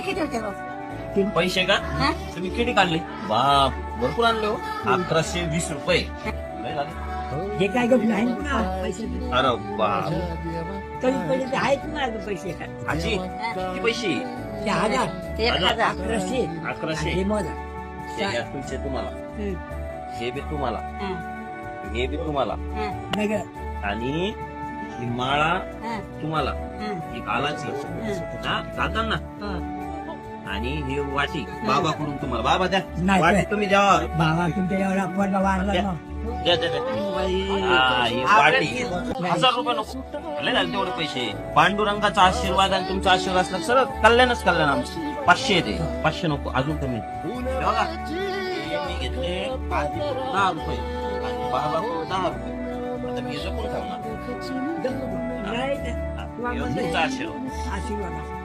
किती होते रोज? पैसे का हा? तुम्ही किती काढले? बाप भरपूर आणले हो. 1120 रुपये लय झाले. हे काय गोष्ट आहे ना पैसे अरे बाप कमी पैसे आहेत ना पैसे आजी किती पैसे? 1000 1000. 1100 1100. हे मोजा हे घ्या तुमचे तुम्हाला, हे बी तुम्हाला, हा, हे बी तुम्हाला, हा, नगर आणि ही माळा हा, तुम्हाला, हा, ही गालाची हा घालताना हा. आणि ही वाटी बाबा करून तुम्हाला. बाबा द्या नाही. वाटी तुम्ही द्या. बाबा तुमच्या एवढा पोरगा वाढला ना द्या द्या द्या. हा, ही वाटी 1000 रुपये नको लय झाले तेवढे पैसे. पांडुरंगाचा आशीर्वाद आणि तुमचा आशीर्वाद असला सर कल्याणच कल्याण आमचं. 500 येते, 500 नको अजून कमी. हे बघा, हे मी घेतले आधी 10 रुपये आणि बाबा 10 रुपये. आता मी जपून ठेवणार. नाही हा, हे तुमचा आशीर्वाद. आशीर्वाद